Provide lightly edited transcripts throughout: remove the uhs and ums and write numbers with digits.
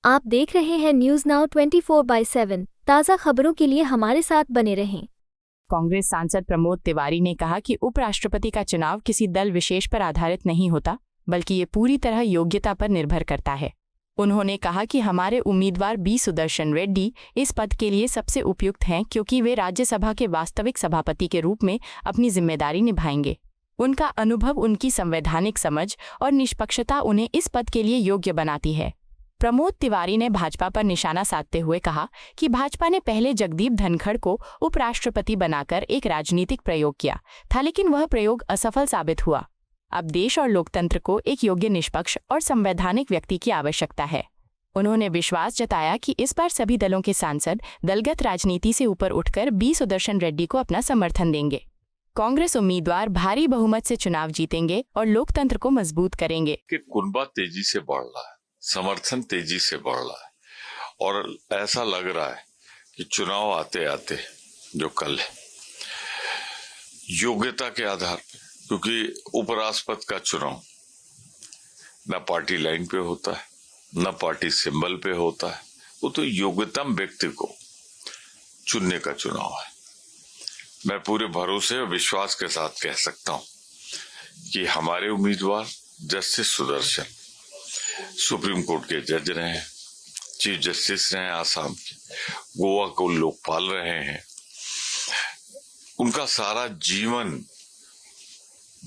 आप देख रहे हैं न्यूज नाउ 24/7। ताज़ा खबरों के लिए हमारे साथ बने रहें। कांग्रेस सांसद प्रमोद तिवारी ने कहा कि उपराष्ट्रपति का चुनाव किसी दल विशेष पर आधारित नहीं होता, बल्कि ये पूरी तरह योग्यता पर निर्भर करता है। उन्होंने कहा कि हमारे उम्मीदवार बी सुदर्शन रेड्डी इस पद के लिए सबसे उपयुक्त हैं, क्योंकि वे राज्यसभा के वास्तविक सभापति के रूप में अपनी जिम्मेदारी निभाएंगे। उनका अनुभव, उनकी संवैधानिक समझ और निष्पक्षता उन्हें इस पद के लिए योग्य बनाती है। प्रमोद तिवारी ने भाजपा पर निशाना साधते हुए कहा कि भाजपा ने पहले जगदीप धनखड़ को उपराष्ट्रपति बनाकर एक राजनीतिक प्रयोग किया था, लेकिन वह प्रयोग असफल साबित हुआ। अब देश और लोकतंत्र को एक योग्य, निष्पक्ष और संवैधानिक व्यक्ति की आवश्यकता है। उन्होंने विश्वास जताया कि इस बार सभी दलों के सांसद दलगत राजनीति से ऊपर उठकर बी सुदर्शन रेड्डी को अपना समर्थन देंगे। कांग्रेस उम्मीदवार भारी बहुमत से चुनाव जीतेंगे और लोकतंत्र को मजबूत करेंगे। कुनबा तेजी से बढ़ रहा है, समर्थन तेजी से बढ़ रहा है और ऐसा लग रहा है कि चुनाव आते आते जो कल है, योग्यता के आधार पे, क्योंकि उपराष्ट्रपति का चुनाव न पार्टी लाइन पे होता है, न पार्टी सिंबल पे होता है, वो तो योग्यतम व्यक्ति को चुनने का चुनाव है। मैं पूरे भरोसे और विश्वास के साथ कह सकता हूं कि हमारे उम्मीदवार जस्टिस सुदर्शन सुप्रीम कोर्ट के जज रहे हैं, चीफ जस्टिस रहे हैं आसाम के, गोवा को लोग पाल रहे हैं, उनका सारा जीवन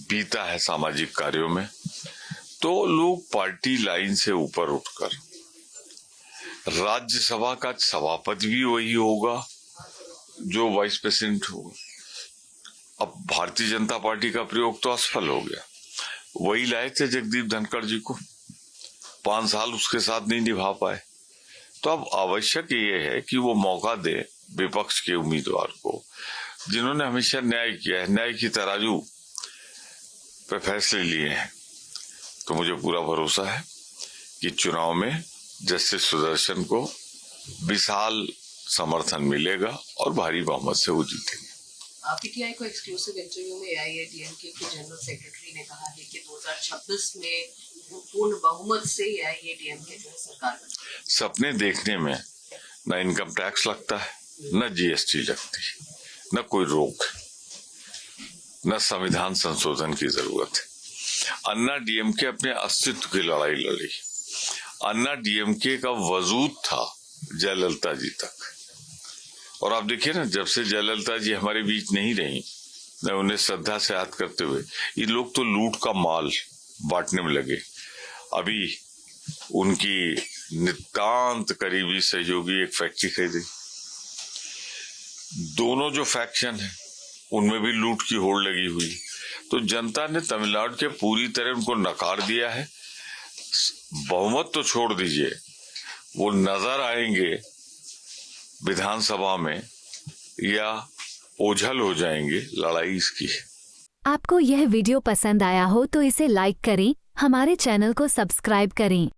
बीता है सामाजिक कार्यों में। तो लोग पार्टी लाइन से ऊपर उठकर राज्यसभा का सभापति भी वही होगा जो वाइस प्रेसिडेंट होगा। अब भारतीय जनता पार्टी का प्रयोग तो असफल हो गया, वही लाए थे जगदीप धनखड़ जी को, 5 साल उसके साथ नहीं निभा पाए। तो अब आवश्यक ये है कि वो मौका दे विपक्ष के उम्मीदवार को, जिन्होंने हमेशा न्याय किया है, न्याय की तराजू पे फैसले लिए हैं। तो मुझे पूरा भरोसा है कि चुनाव में जस्टिस सुदर्शन को विशाल समर्थन मिलेगा और भारी बहुमत से वो जीतेंगे। पीटीआई को एक्सक्लूसिव इंटरव्यू में एआईएडीएमके के जनरल सेक्रेटरी ने कहा है कि 2026 में पूर्ण बहुमत से एआईएडीएमके जो है सरकार बनेगी। सपने देखने में न इनकम टैक्स लगता है, न जीएसटी लगती है, न कोई रोक, न संविधान संशोधन की जरूरत है। अन्ना डीएमके अपने अस्तित्व की लड़ाई लड़ी। अन्ना डीएमके का वजूद था जयललिता जी तक, और आप देखिए ना, जब से जयललिता जी हमारे बीच नहीं रही, मैं उन्हें श्रद्धा से याद करते हुए, ये लोग तो लूट का माल बांटने में लगे। अभी उनकी नितांत करीबी सहयोगी एक फैक्ट्री खरीदी। दोनों जो फैक्शन है उनमें भी लूट की होड़ लगी हुई। तो जनता ने तमिलनाडु के पूरी तरह उनको नकार दिया है। बहुमत तो छोड़ दीजिए, वो नजर आएंगे विधानसभा में या ओझल हो जाएंगे। लड़ाई इसकी है। आपको यह वीडियो पसंद आया हो तो इसे लाइक करें, हमारे चैनल को सब्सक्राइब करें।